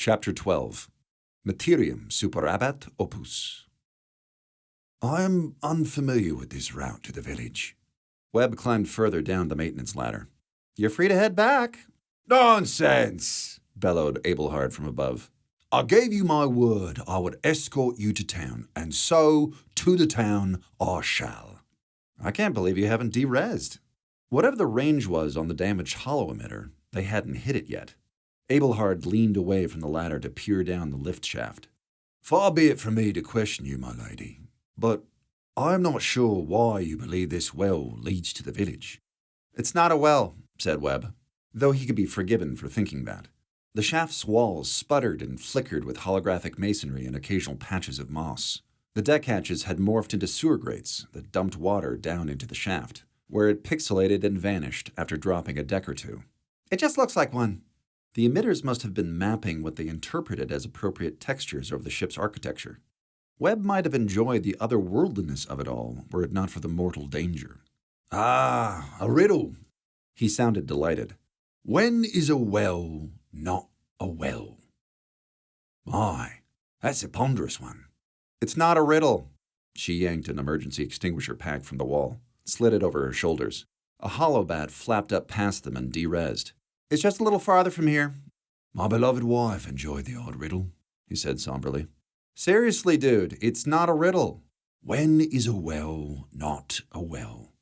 Chapter 12. Materiam Superabat Opus. I am unfamiliar with this route to the village. Webb climbed further down the maintenance ladder. You're free to head back. Nonsense! Bellowed Abelhard from above. I gave you my word I would escort you to town, and so to the town I shall. I can't believe you haven't de-rezzed. Whatever the range was on the damaged hollow emitter, they hadn't hit it yet. Abelhard leaned away from the ladder to peer down the lift shaft. Far be it from me to question you, my lady, but I am not sure why you believe this well leads to the village. It's not a well, said Webb, though he could be forgiven for thinking that. The shaft's walls sputtered and flickered with holographic masonry and occasional patches of moss. The deck hatches had morphed into sewer grates that dumped water down into the shaft, where it pixelated and vanished after dropping a deck or two. It just looks like one. The emitters must have been mapping what they interpreted as appropriate textures over the ship's architecture. Webb might have enjoyed the otherworldliness of it all were it not for the mortal danger. Ah, a riddle. He sounded delighted. When is a well not a well? My, that's a ponderous one. It's not a riddle. She yanked an emergency extinguisher pack from the wall, slid it over her shoulders. A hollow bat flapped up past them and de-rezzed. It's just a little farther from here. My beloved wife enjoyed the odd riddle, he said somberly. Seriously, dude, it's not a riddle. When is a well not a well?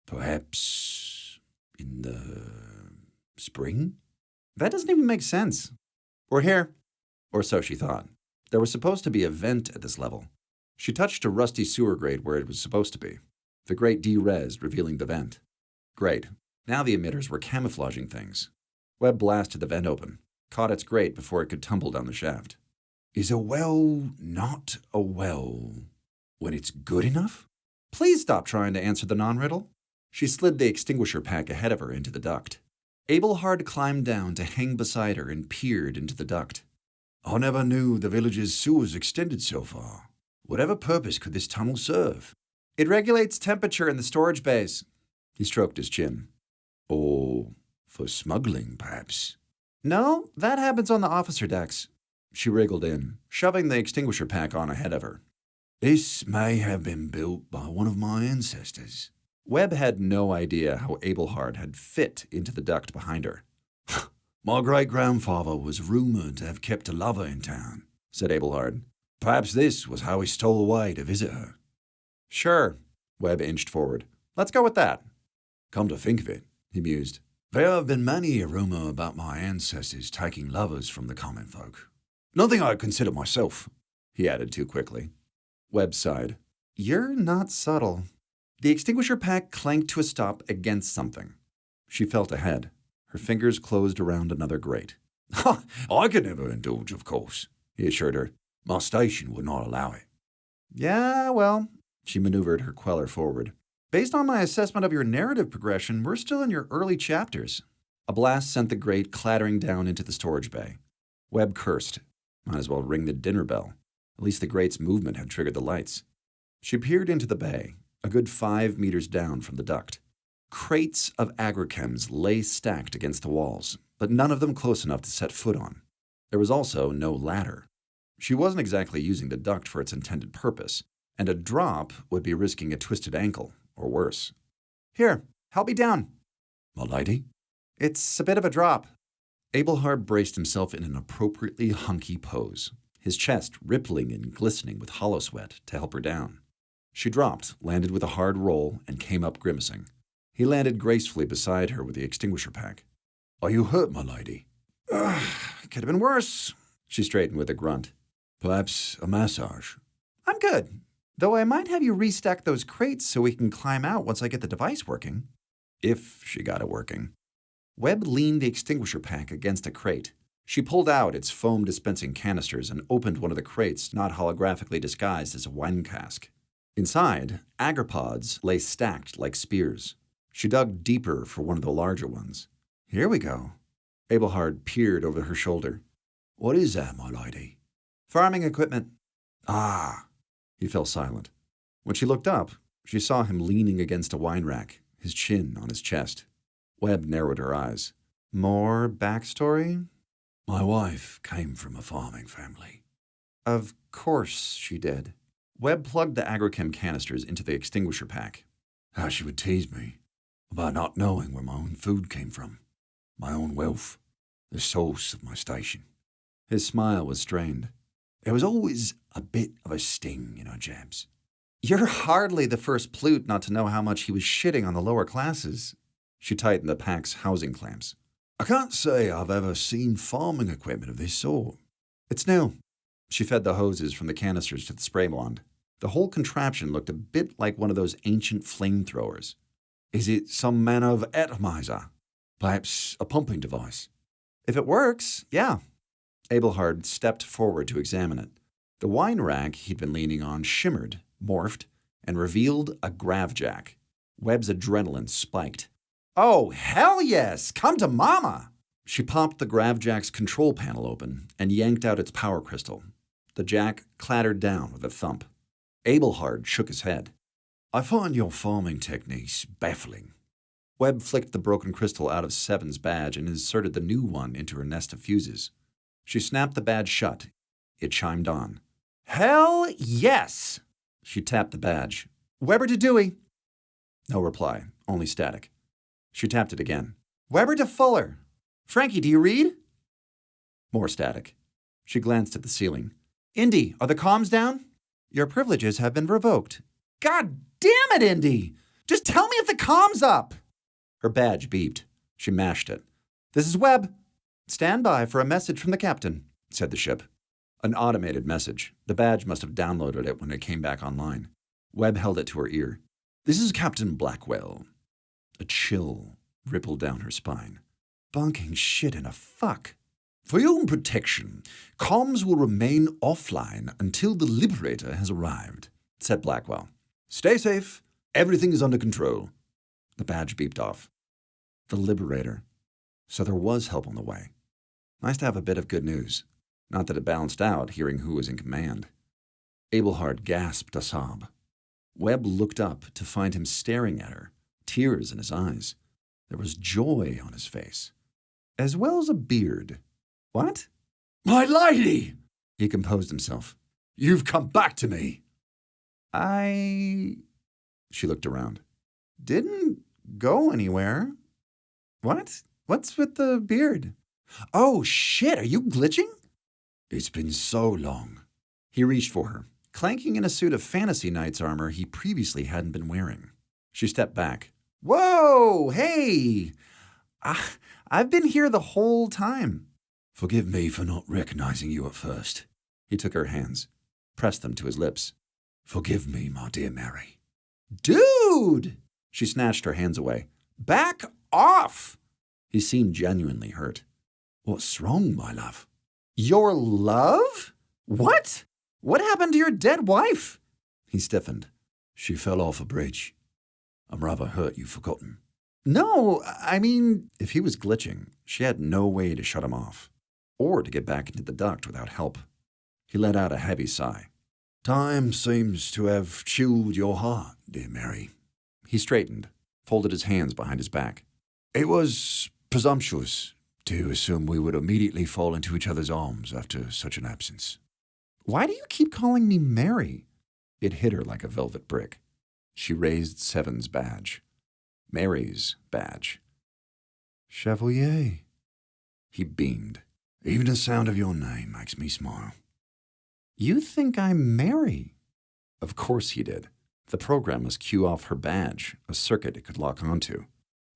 Perhaps in the spring? That doesn't even make sense. We're here. Or so she thought. There was supposed to be a vent at this level. She touched a rusty sewer grate where it was supposed to be. The grate de-rezzed, revealing the vent. Great. Now the emitters were camouflaging things. Webb blasted the vent open, caught its grate before it could tumble down the shaft. Is a well not a well when it's good enough? Please stop trying to answer the non-riddle. She slid the extinguisher pack ahead of her into the duct. Abelhard climbed down to hang beside her and peered into the duct. I never knew the village's sewers extended so far. Whatever purpose could this tunnel serve? It regulates temperature in the storage bays. He stroked his chin. Or for smuggling, perhaps? No, that happens on the officer decks. She wriggled in, shoving the extinguisher pack on ahead of her. This may have been built by one of my ancestors. Webb had no idea how Abelhard had fit into the duct behind her. My great-grandfather was rumored to have kept a lover in town, said Abelhard. Perhaps this was how he stole away to visit her. Sure, Webb inched forward. Let's go with that. Come to think of it, he mused, there have been many a rumor about my ancestors taking lovers from the common folk. Nothing I consider myself, he added too quickly. Webb sighed. You're not subtle. The extinguisher pack clanked to a stop against something. She felt ahead. Her fingers closed around another grate. I could never indulge, of course, he assured her. My station would not allow it. Yeah, well, she maneuvered her queller forward. Based on my assessment of your narrative progression, we're still in your early chapters. A blast sent the grate clattering down into the storage bay. Webb cursed. Might as well ring the dinner bell. At least the grate's movement had triggered the lights. She peered into the bay, a good 5 meters down from the duct. Crates of agrochems lay stacked against the walls, but none of them close enough to set foot on. There was also no ladder. She wasn't exactly using the duct for its intended purpose, and a drop would be risking a twisted ankle, or worse. Here, help me down. My lady? It's a bit of a drop. Abelhard braced himself in an appropriately hunky pose, his chest rippling and glistening with hollow sweat to help her down. She dropped, landed with a hard roll, and came up grimacing. He landed gracefully beside her with the extinguisher pack. Are you hurt, my lady? Could have been worse. She straightened with a grunt. Perhaps a massage? I'm good, though I might have you restack those crates so we can climb out once I get the device working. If she got it working. Webb leaned the extinguisher pack against a crate. She pulled out its foam dispensing canisters and opened one of the crates not holographically disguised as a wine cask. Inside, agropods lay stacked like spears. She dug deeper for one of the larger ones. Here we go. Abelhard peered over her shoulder. What is that, my lady? Farming equipment. Ah. He fell silent. When she looked up, she saw him leaning against a wine rack, his chin on his chest. Webb narrowed her eyes. More backstory? My wife came from a farming family. Of course she did. Webb plugged the agrochem canisters into the extinguisher pack. How she would tease me about not knowing where my own food came from, my own wealth, the source of my station. His smile was strained. There was always a bit of a sting in her jabs. You're hardly the first plute not to know how much he was shitting on the lower classes. She tightened the pack's housing clamps. I can't say I've ever seen farming equipment of this sort. It's new. She fed the hoses from the canisters to the spray wand. The whole contraption looked a bit like one of those ancient flamethrowers. Is it some manner of atomizer? Perhaps a pumping device? If it works, yeah. Abelhard stepped forward to examine it. The wine rack he'd been leaning on shimmered, morphed, and revealed a gravjack. Webb's adrenaline spiked. Oh, hell yes! Come to mama! She popped the gravjack's control panel open and yanked out its power crystal. The jack clattered down with a thump. Abelhard shook his head. I find your farming techniques baffling. Webb flicked the broken crystal out of Seven's badge and inserted the new one into her nest of fuses. She snapped the badge shut. It chimed on. Hell yes! She tapped the badge. Weber to Dewey. No reply, only static. She tapped it again. Weber to Fuller. Frankie, do you read? More static. She glanced at the ceiling. Indy, are the comms down? Your privileges have been revoked. God damn it, Indy! Just tell me if the comm's up! Her badge beeped. She mashed it. This is Webb. Stand by for a message from the captain, said the ship. An automated message. The badge must have downloaded it when it came back online. Webb held it to her ear. This is Captain Blackwell. A chill rippled down her spine. Bunking shit in a fuck. For your own protection, comms will remain offline until the Liberator has arrived, said Blackwell. Stay safe. Everything is under control. The badge beeped off. The Liberator. So there was help on the way. Nice to have a bit of good news. Not that it balanced out hearing who was in command. Abelhard gasped a sob. Webb looked up to find him staring at her, tears in his eyes. There was joy on his face, as well as a beard. What? My lady! He composed himself. You've come back to me. She looked around. Didn't go anywhere. What? What's with the beard? Oh, shit, are you glitching? It's been so long. He reached for her, clanking in a suit of Fantasy Knight's armor he previously hadn't been wearing. She stepped back. Whoa, hey! I've been here the whole time. Forgive me for not recognizing you at first. He took her hands, pressed them to his lips. Forgive me, my dear Mary. Dude! She snatched her hands away. Back off! He seemed genuinely hurt. What's wrong, my love? Your love? What? What happened to your dead wife? He stiffened. She fell off a bridge. I'm rather hurt you've forgotten. No, I mean, if he was glitching, she had no way to shut him off, or to get back into the duct without help. He let out a heavy sigh. Time seems to have chilled your heart, dear Mary. He straightened, folded his hands behind his back. It was presumptuous to assume we would immediately fall into each other's arms after such an absence. Why do you keep calling me Mary? It hit her like a velvet brick. She raised Seven's badge. Mary's badge. Chevalier. He beamed. Even the sound of your name makes me smile. You think I'm Mary? Of course he did. The program must cue off her badge, a circuit it could lock onto.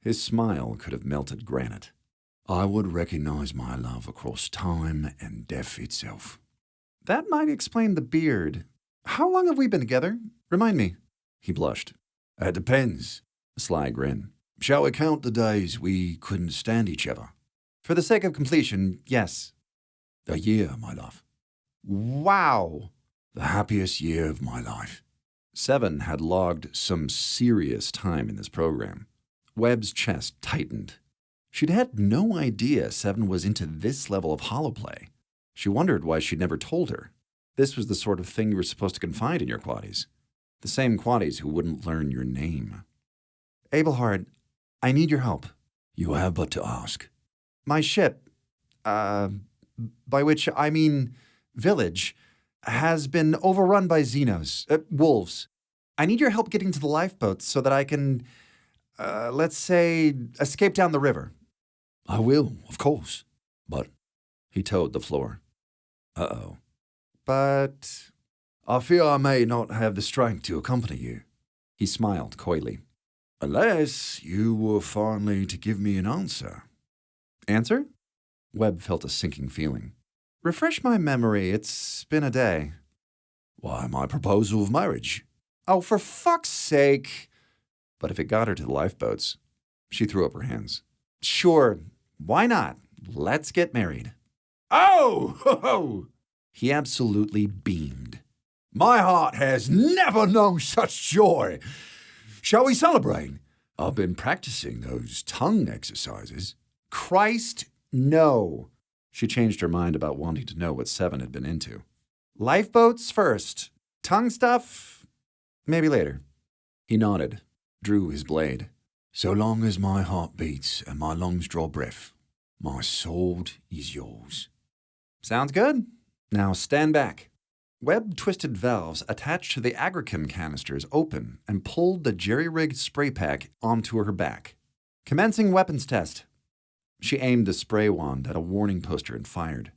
His smile could have melted granite. I would recognize my love across time and death itself. That might explain the beard. How long have we been together? Remind me. He blushed. It depends. A sly grin. Shall we count the days we couldn't stand each other? For the sake of completion, yes. A year, my love. Wow. The happiest year of my life. Seven had logged some serious time in this program. Webb's chest tightened. She'd had no idea Seven was into this level of holoplay. She wondered why she'd never told her. This was the sort of thing you were supposed to confide in your quaddies. The same quaddies who wouldn't learn your name. Abelhard, I need your help. You have but to ask. My ship, by which I mean village, has been overrun by wolves. I need your help getting to the lifeboats so that I can, let's say, escape down the river. I will, of course. But he toed the floor. Uh-oh. But I fear I may not have the strength to accompany you. He smiled coyly. Unless you were finally to give me an answer. Answer? Webb felt a sinking feeling. Refresh my memory, it's been a day. Why, my proposal of marriage. Oh, for fuck's sake. But if it got her to the lifeboats, she threw up her hands. Sure, why not? Let's get married. Oh! Ho, ho. He absolutely beamed. My heart has never known such joy. Shall we celebrate? I've been practicing those tongue exercises. Christ, no. She changed her mind about wanting to know what Seven had been into. Lifeboats first. Tongue stuff, maybe later. He nodded, drew his blade. So long as my heart beats and my lungs draw breath, my sword is yours. Sounds good. Now stand back. Webb twisted valves attached to the agrichem canisters open and pulled the jerry-rigged spray pack onto her back. Commencing weapons test. She aimed the spray wand at a warning poster and fired.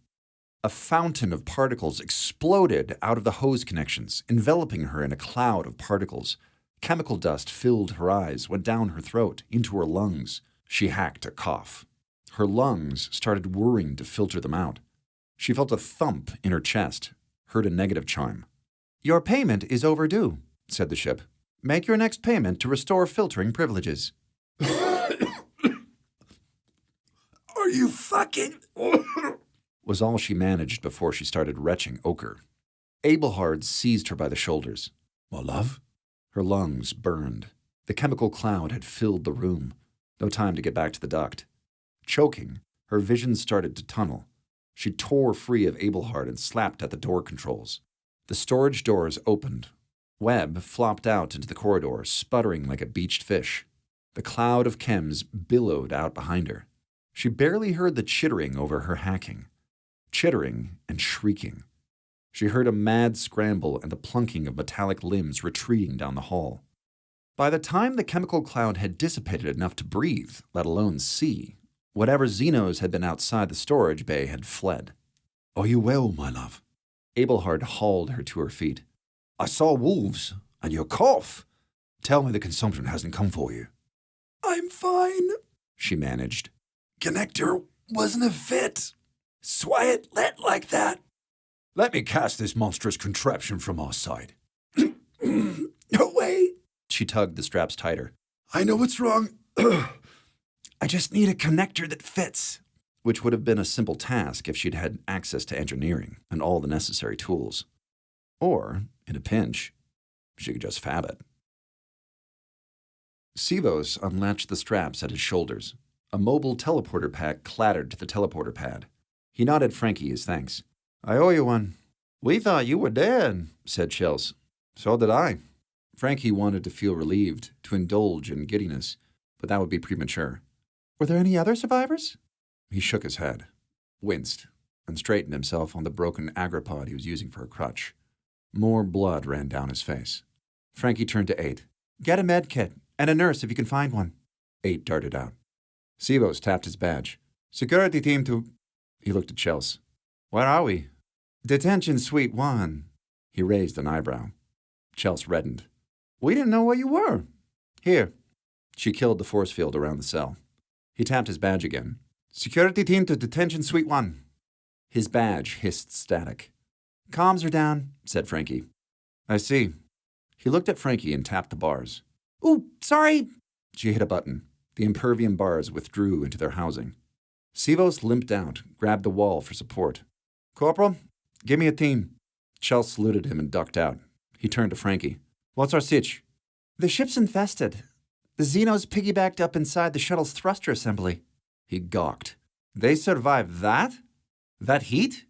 A fountain of particles exploded out of the hose connections, enveloping her in a cloud of particles. Chemical dust filled her eyes, went down her throat, into her lungs. She hacked a cough. Her lungs started whirring to filter them out. She felt a thump in her chest, heard a negative chime. Your payment is overdue, said the ship. Make your next payment to restore filtering privileges. Are you fucking... was all she managed before she started retching ochre. Abelhard seized her by the shoulders. My love? Her lungs burned. The chemical cloud had filled the room. No time to get back to the duct. Choking, her vision started to tunnel. She tore free of Abelhard and slapped at the door controls. The storage doors opened. Webb flopped out into the corridor, sputtering like a beached fish. The cloud of chems billowed out behind her. She barely heard the chittering over her hacking. Chittering and shrieking. She heard a mad scramble and the plunking of metallic limbs retreating down the hall. By the time the chemical cloud had dissipated enough to breathe, let alone see, whatever Xenos had been outside the storage bay had fled. Are you well, my love? Abelhard hauled her to her feet. I saw wolves, and your cough. Tell me the consumption hasn't come for you. I'm fine, she managed. Connector wasn't a fit. Sway it let like that. Let me cast this monstrous contraption from our side. No way. She tugged the straps tighter. I know what's wrong. I just need a connector that fits. Which would have been a simple task if she'd had access to engineering and all the necessary tools. Or, in a pinch, she could just fab it. Sivos unlatched the straps at his shoulders. A mobile teleporter pack clattered to the teleporter pad. He nodded Frankie his thanks. I owe you one. We thought you were dead, said Chels. So did I. Frankie wanted to feel relieved, to indulge in giddiness, but that would be premature. Were there any other survivors? He shook his head, winced, and straightened himself on the broken agripod he was using for a crutch. More blood ran down his face. Frankie turned to 8. Get a med kit, and a nurse if you can find one. 8 darted out. Sivos tapped his badge. Security team to... He looked at Chels. Where are we? Detention Suite 1. He raised an eyebrow. Chels reddened. We didn't know where you were. Here. She killed the force field around the cell. He tapped his badge again. Security team to Detention Suite 1. His badge hissed static. Comms are down, said Frankie. I see. He looked at Frankie and tapped the bars. Ooh, sorry. She hit a button. The impervium bars withdrew into their housing. Sivos limped out, grabbed the wall for support. Corporal, give me a team. Chell saluted him and ducked out. He turned to Frankie. What's our sitch? The ship's infested. The Xenos piggybacked up inside the shuttle's thruster assembly. He gawked. They survived that? That heat?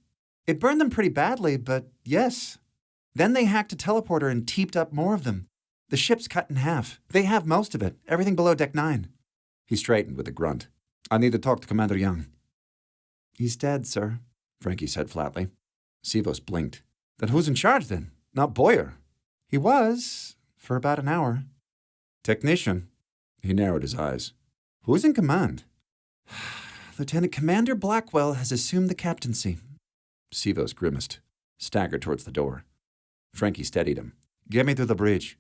It burned them pretty badly, but yes. Then they hacked a teleporter and teeped up more of them. The ship's cut in half. They have most of it, everything below Deck 9. He straightened with a grunt. I need to talk to Commander Young. He's dead, sir. Frankie said flatly. Sivos blinked. Then who's in charge then? Not Boyer. He was, for about an hour. Technician. He narrowed his eyes. Who's in command? Lieutenant Commander Blackwell has assumed the captaincy. Sivos grimaced, staggered towards the door. Frankie steadied him. Get me to the bridge.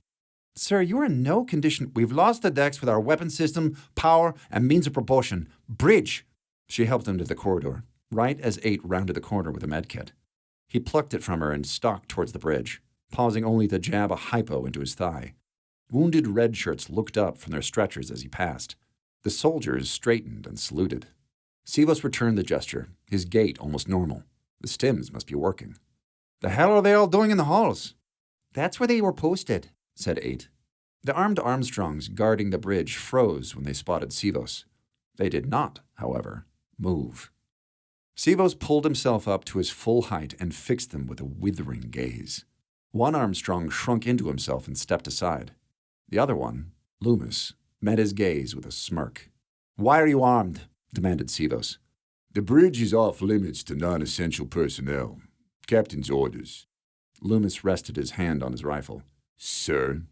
Sir, you are in no condition. We've lost the decks with our weapon system, power, and means of propulsion. Bridge! She helped him to the corridor, right as 8 rounded the corner with a medkit. He plucked it from her and stalked towards the bridge, pausing only to jab a hypo into his thigh. Wounded red shirts looked up from their stretchers as he passed. The soldiers straightened and saluted. Sivos returned the gesture, his gait almost normal. The stims must be working. The hell are they all doing in the halls? That's where they were posted, said 8. The armed Armstrongs guarding the bridge froze when they spotted Sivos. They did not, however, move. Sivos pulled himself up to his full height and fixed them with a withering gaze. One Armstrong shrunk into himself and stepped aside. The other one, Loomis, met his gaze with a smirk. Why are you armed? Demanded Sivos. The bridge is off limits to non-essential personnel. Captain's orders. Loomis rested his hand on his rifle. Sir?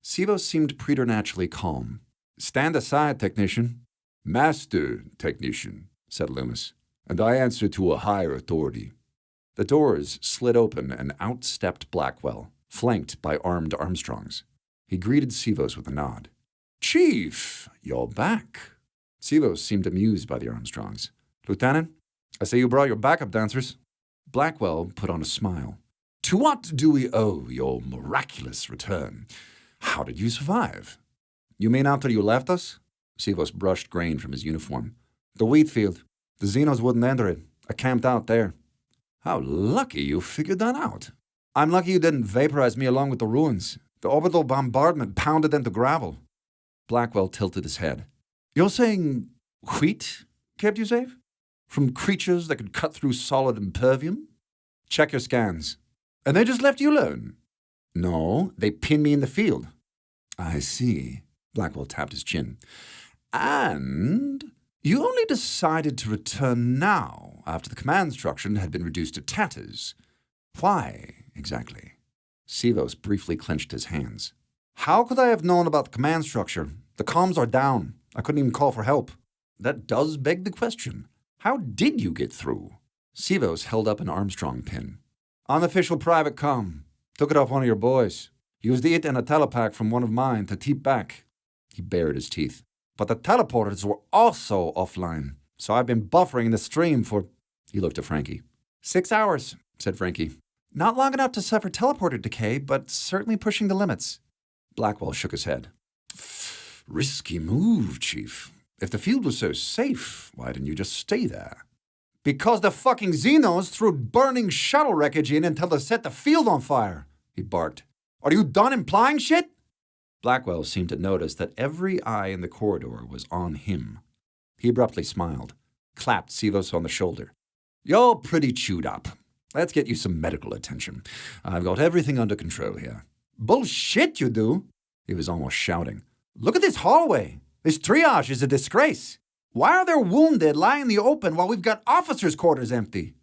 Sivos seemed preternaturally calm. Stand aside, technician. Master, technician, said Loomis, and I answer to a higher authority. The doors slid open and out stepped Blackwell, flanked by armed Armstrongs. He greeted Sivos with a nod. Chief, you're back. Sivos seemed amused by the Armstrongs. Lieutenant, I say you brought your backup dancers. Blackwell put on a smile. To what do we owe your miraculous return? How did you survive? You mean after you left us? Sivos brushed grain from his uniform. The wheat field. The Xenos wouldn't enter it. I camped out there. How lucky you figured that out. I'm lucky you didn't vaporize me along with the ruins. The orbital bombardment pounded them to gravel. Blackwell tilted his head. You're saying wheat kept you safe? From creatures that could cut through solid impervium? Check your scans. And they just left you alone? No, they pinned me in the field. I see. Blackwell tapped his chin. And you only decided to return now, after the command structure had been reduced to tatters. Why, exactly? Sivos briefly clenched his hands. How could I have known about the command structure? The comms are down. I couldn't even call for help. That does beg the question. How did you get through? Sivos held up an Armstrong pin. Unofficial private comm. Took it off one of your boys. Used it and a telepack from one of mine to teep back. He bared his teeth. But the teleporters were also offline, so I've been buffering the stream for... He looked at Frankie. 6 hours, said Frankie. Not long enough to suffer teleporter decay, but certainly pushing the limits. Blackwell shook his head. Risky move, Chief. If the field was so safe, why didn't you just stay there? Because the fucking Xenos threw burning shuttle wreckage in until they set the field on fire, he barked. Are you done implying shit? Blackwell seemed to notice that every eye in the corridor was on him. He abruptly smiled, clapped Sivos on the shoulder. You're pretty chewed up. Let's get you some medical attention. I've got everything under control here. Bullshit you do, he was almost shouting. Look at this hallway. This triage is a disgrace. Why are there wounded lying in the open while we've got officers' quarters empty?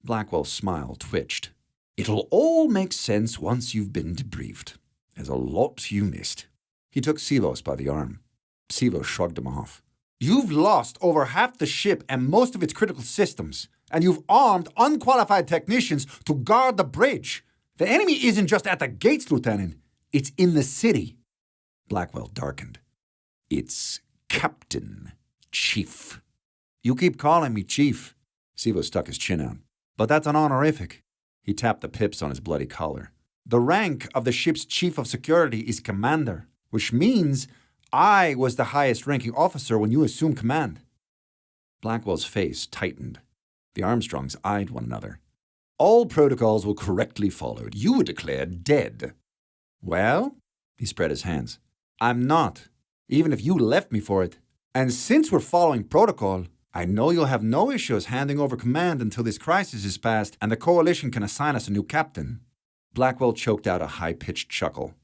Blackwell's smile twitched. It'll all make sense once you've been debriefed. There's a lot you missed. He took Sivos by the arm. Sivos shrugged him off. You've lost over half the ship and most of its critical systems, and you've armed unqualified technicians to guard the bridge. The enemy isn't just at the gates, Lieutenant. It's in the city. Blackwell darkened. It's Captain, Chief. You keep calling me Chief. Sivos stuck his chin out. But that's an honorific. He tapped the pips on his bloody collar. The rank of the ship's chief of security is commander, which means I was the highest-ranking officer when you assumed command. Blackwell's face tightened. The Armstrongs eyed one another. All protocols were correctly followed. You were declared dead. Well, he spread his hands. I'm not, even if you left me for it. And since we're following protocol, I know you'll have no issues handing over command until this crisis is past and the Coalition can assign us a new captain. Blackwell choked out a high-pitched chuckle.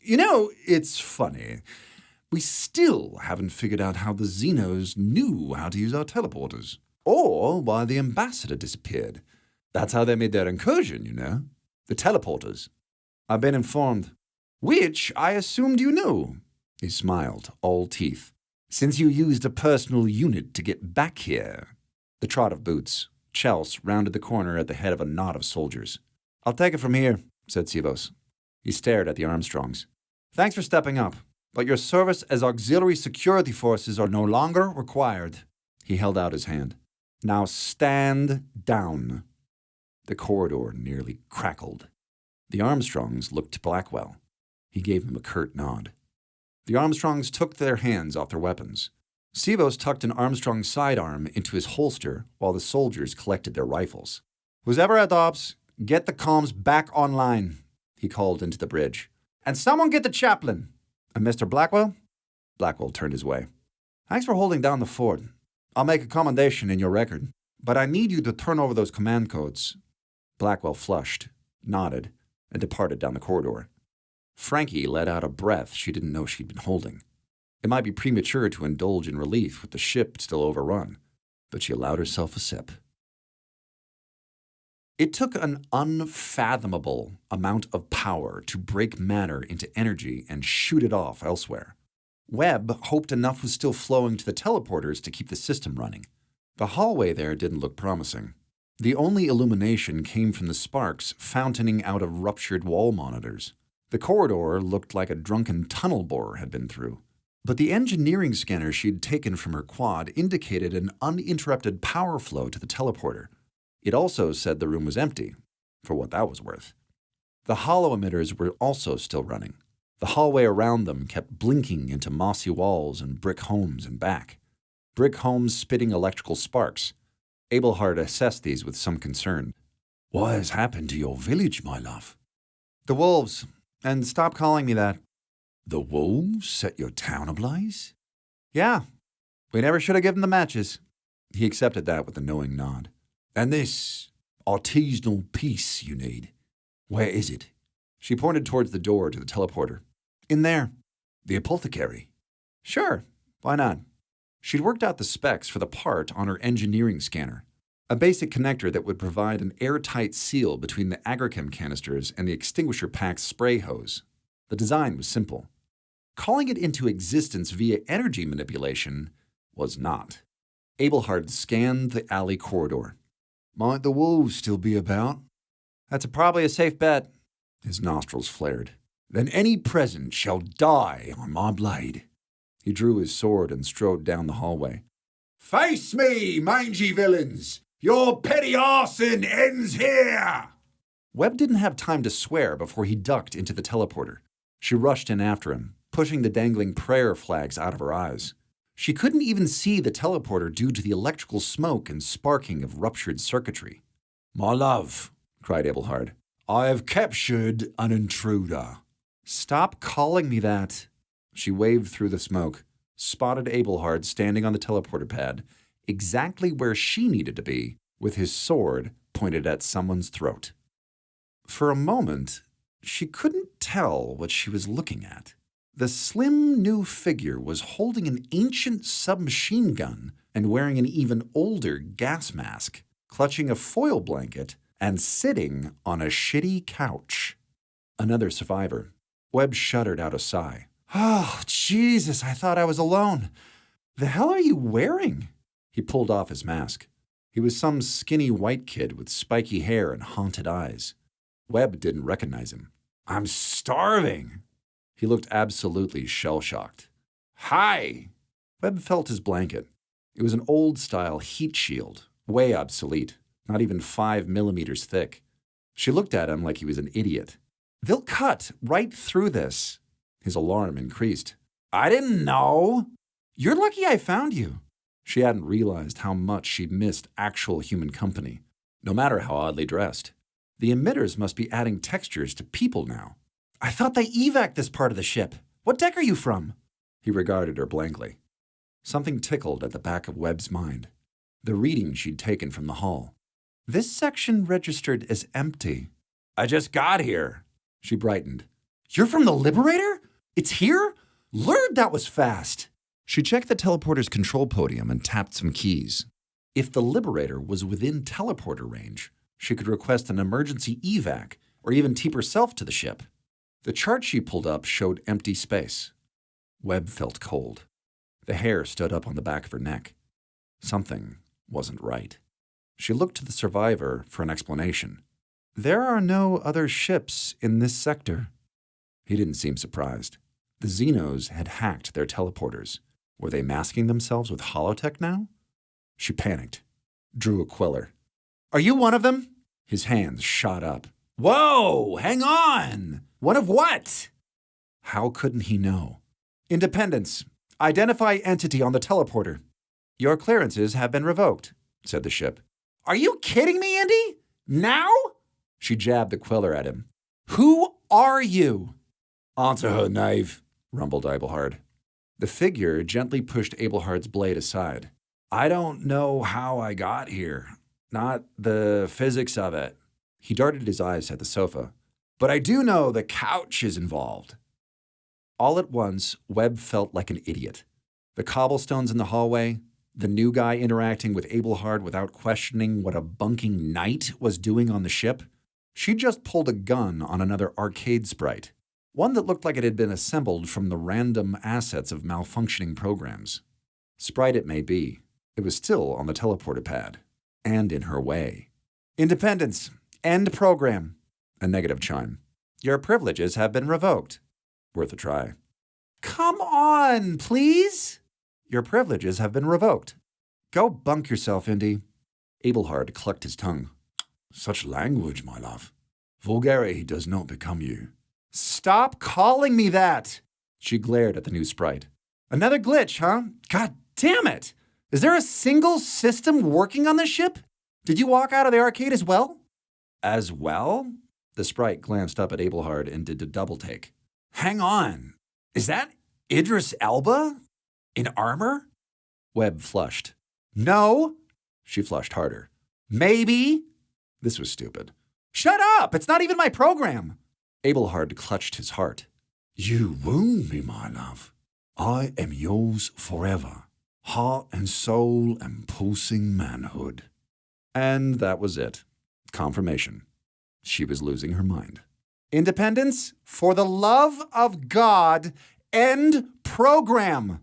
You know, it's funny. We still haven't figured out how the Xenos knew how to use our teleporters. Or why the ambassador disappeared. That's how they made their incursion, you know. The teleporters. I've been informed. Which I assumed you knew. He smiled, all teeth. Since you used a personal unit to get back here. The trot of boots. Chels rounded the corner at the head of a knot of soldiers. I'll take it from here, said Sivos. He stared at the Armstrongs. Thanks for stepping up, but your service as auxiliary security forces are no longer required. He held out his hand. Now stand down. The corridor nearly crackled. The Armstrongs looked to Blackwell. He gave him a curt nod. The Armstrongs took their hands off their weapons. Sivos tucked an Armstrong sidearm into his holster while the soldiers collected their rifles. Who's ever at Ops, get the comms back online, he called into the bridge. And someone get the chaplain. And Mr. Blackwell? Blackwell turned his way. Thanks for holding down the fort. I'll make a commendation in your record, but I need you to turn over those command codes. Blackwell flushed, nodded, and departed down the corridor. Frankie let out a breath she didn't know she'd been holding. It might be premature to indulge in relief with the ship still overrun, but she allowed herself a sip. It took an unfathomable amount of power to break matter into energy and shoot it off elsewhere. Webb hoped enough was still flowing to the teleporters to keep the system running. The hallway there didn't look promising. The only illumination came from the sparks fountaining out of ruptured wall monitors. The corridor looked like a drunken tunnel borer had been through. But the engineering scanner she'd taken from her quad indicated an uninterrupted power flow to the teleporter. It also said the room was empty, for what that was worth. The hollow emitters were also still running. The hallway around them kept blinking into mossy walls and brick homes and back. Brick homes spitting electrical sparks. Abelhard assessed these with some concern. What has happened to your village, my love? The wolves. And stop calling me that. The wolves set your town ablaze? Yeah. We never should have given the matches. He accepted that with a knowing nod. And this artisanal piece you need, where is it? She pointed towards the door to the teleporter. In there. The apothecary? Sure. Why not? She'd worked out the specs for the part on her engineering scanner. A basic connector that would provide an airtight seal between the agrichem canisters and the extinguisher pack's spray hose. The design was simple. Calling it into existence via energy manipulation was not. Abelhard scanned the alley corridor. Might the wolves still be about? That's probably a safe bet. His nostrils flared. Then any present shall die on my blade. He drew his sword and strode down the hallway. Face me, mangy villains! Your petty arson ends here! Webb didn't have time to swear before he ducked into the teleporter. She rushed in after him, pushing the dangling prayer flags out of her eyes. She couldn't even see the teleporter due to the electrical smoke and sparking of ruptured circuitry. My love, cried Abelhard, I have captured an intruder. Stop calling me that. She waved through the smoke, spotted Abelhard standing on the teleporter pad, exactly where she needed to be, with his sword pointed at someone's throat. For a moment, she couldn't tell what she was looking at. The slim new figure was holding an ancient submachine gun and wearing an even older gas mask, clutching a foil blanket and sitting on a shitty couch. Another survivor. Webb shuddered out a sigh. Oh, Jesus, I thought I was alone. The hell are you wearing? He pulled off his mask. He was some skinny white kid with spiky hair and haunted eyes. Webb didn't recognize him. I'm starving. He looked absolutely shell-shocked. Hi! Webb felt his blanket. It was an old-style heat shield, way obsolete, not even 5 millimeters thick. She looked at him like he was an idiot. They'll cut right through this. His alarm increased. I didn't know. You're lucky I found you. She hadn't realized how much she'd missed actual human company, no matter how oddly dressed. The emitters must be adding textures to people now. I thought they evac'd this part of the ship. What deck are you from? He regarded her blankly. Something tickled at the back of Webb's mind. The reading she'd taken from the hall. This section registered as empty. I just got here. She brightened. You're from the Liberator? It's here? Lord, that was fast. She checked the teleporter's control podium and tapped some keys. If the Liberator was within teleporter range, she could request an emergency evac or even tape herself to the ship. The chart she pulled up showed empty space. Webb felt cold. The hair stood up on the back of her neck. Something wasn't right. She looked to the survivor for an explanation. There are no other ships in this sector. He didn't seem surprised. The Xenos had hacked their teleporters. Were they masking themselves with holotech now? She panicked, drew a queller. Are you one of them? His hands shot up. Whoa, hang on! One of what? How couldn't he know? Independence. Identify entity on the teleporter. Your clearances have been revoked, said the ship. Are you kidding me, Indy? Now? She jabbed the queller at him. Who are you? Answer her, knave, rumbled Abelhard. The figure gently pushed Abelhard's blade aside. I don't know how I got here. Not the physics of it. He darted his eyes at the sofa. But I do know the couch is involved. All at once, Webb felt like an idiot. The cobblestones in the hallway, the new guy interacting with Abelhard without questioning what a bunking knight was doing on the ship. She just pulled a gun on another arcade sprite, one that looked like it had been assembled from the random assets of malfunctioning programs. Sprite it may be, it was still on the teleporter pad, and in her way. Independence, end program. A negative chime. Your privileges have been revoked. Worth a try. Come on, please. Your privileges have been revoked. Go bunk yourself, Indy. Abelhard clucked his tongue. Such language, my love. Vulgarity does not become you. Stop calling me that! She glared at the new sprite. Another glitch, huh? God damn it! Is there a single system working on this ship? Did you walk out of the arcade as well? As well? The sprite glanced up at Abelhard and did a double take. Hang on. Is that Idris Elba? In armor? Webb flushed. No. She flushed harder. Maybe. This was stupid. Shut up! It's not even my program! Abelhard clutched his heart. You wound me, my love. I am yours forever. Heart and soul and pulsing manhood. And that was it. Confirmation. She was losing her mind. Independence, for the love of God, end program.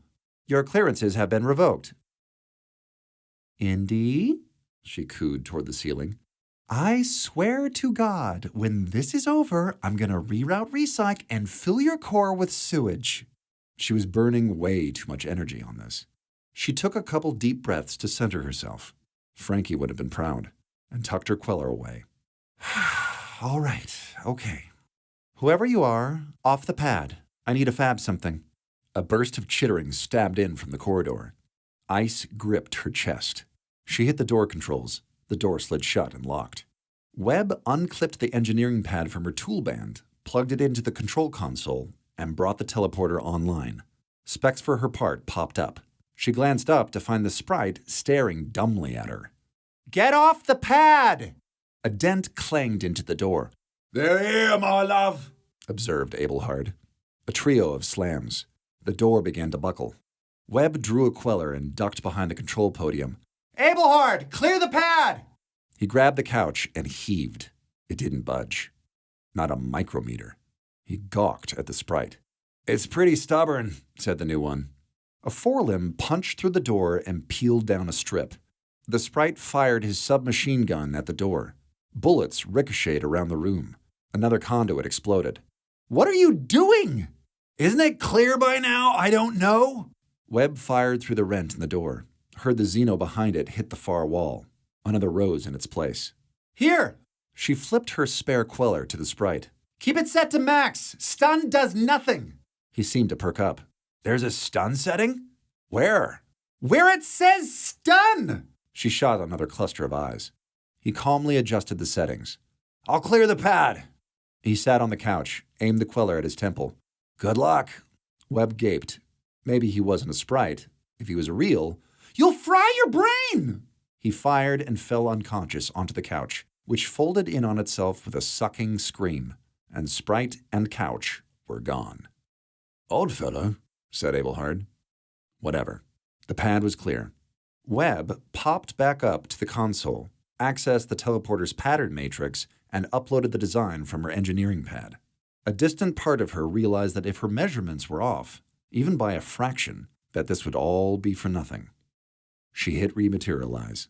Your clearances have been revoked. Indy? She cooed toward the ceiling. I swear to God, when this is over, I'm going to reroute Recyc and fill your core with sewage. She was burning way too much energy on this. She took a couple deep breaths to center herself. Frankie would have been proud, and tucked her queller away. All right, okay. Whoever you are, off the pad. I need to fab something. A burst of chittering stabbed in from the corridor. Ice gripped her chest. She hit the door controls. The door slid shut and locked. Webb unclipped the engineering pad from her toolband, plugged it into the control console, and brought the teleporter online. Specs for her part popped up. She glanced up to find the sprite staring dumbly at her. Get off the pad! A dent clanged into the door. They're here, my love, observed Abelhard. A trio of slams. The door began to buckle. Webb drew a queller and ducked behind the control podium. Abelhard, clear the pad! He grabbed the couch and heaved. It didn't budge. Not a micrometer. He gawked at the sprite. It's pretty stubborn, said the new one. A forelimb punched through the door and peeled down a strip. The sprite fired his submachine gun at the door. Bullets ricocheted around the room. Another conduit exploded. What are you doing? Isn't it clear by now? I don't know. Webb fired through the rent in the door. Heard the Xeno behind it hit the far wall. Another rose in its place. Here! She flipped her spare queller to the sprite. Keep it set to max. Stun does nothing. He seemed to perk up. There's a stun setting? Where? Where it says stun! She shot another cluster of eyes. He calmly adjusted the settings. I'll clear the pad. He sat on the couch, aimed the queller at his temple. Good luck. Webb gaped. Maybe he wasn't a sprite. If he was real, you'll fry your brain! He fired and fell unconscious onto the couch, which folded in on itself with a sucking scream, and sprite and couch were gone. Odd fellow, said Abelhard. Whatever. The pad was clear. Webb popped back up to the console, accessed the teleporter's pattern matrix, and uploaded the design from her engineering pad. A distant part of her realized that if her measurements were off, even by a fraction, that this would all be for nothing. She hit rematerialize.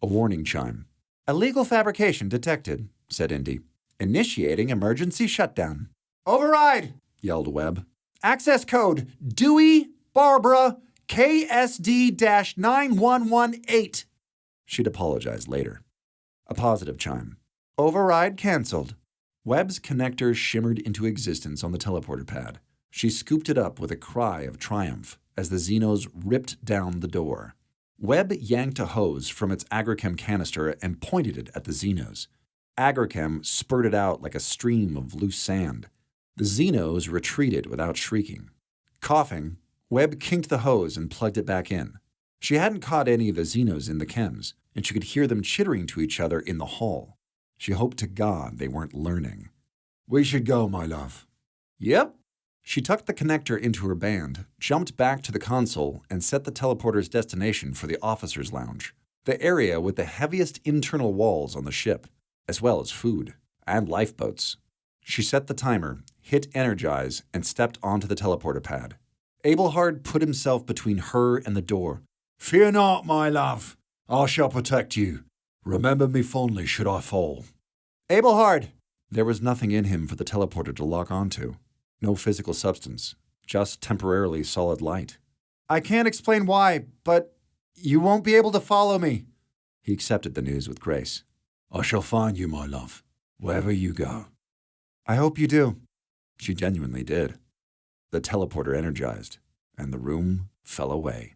A warning chime. "Illegal fabrication detected," said Indy. "Initiating emergency shutdown." "Override!" yelled Webb. "Access code Dewey Barbara KSD-9118. She'd apologize later. A positive chime. "Override canceled." Webb's connector shimmered into existence on the teleporter pad. She scooped it up with a cry of triumph as the Xenos ripped down the door. Webb yanked a hose from its agrichem canister and pointed it at the Xenos. Agrichem spurted out like a stream of loose sand. The Xenos retreated without shrieking. Coughing, Webb kinked the hose and plugged it back in. She hadn't caught any of the Xenos in the chems, and she could hear them chittering to each other in the hall. She hoped to God they weren't learning. "We should go, my love." "Yep." She tucked the connector into her band, jumped back to the console, and set the teleporter's destination for the officer's lounge, the area with the heaviest internal walls on the ship, as well as food and lifeboats. She set the timer, hit energize, and stepped onto the teleporter pad. Abelhard put himself between her and the door. "Fear not, my love. I shall protect you. Remember me fondly should I fall." "Abelhard!" There was nothing in him for the teleporter to lock onto. No physical substance, just temporarily solid light. "I can't explain why, but you won't be able to follow me." He accepted the news with grace. "I shall find you, my love, wherever you go." "I hope you do." She genuinely did. The teleporter energized, and the room fell away.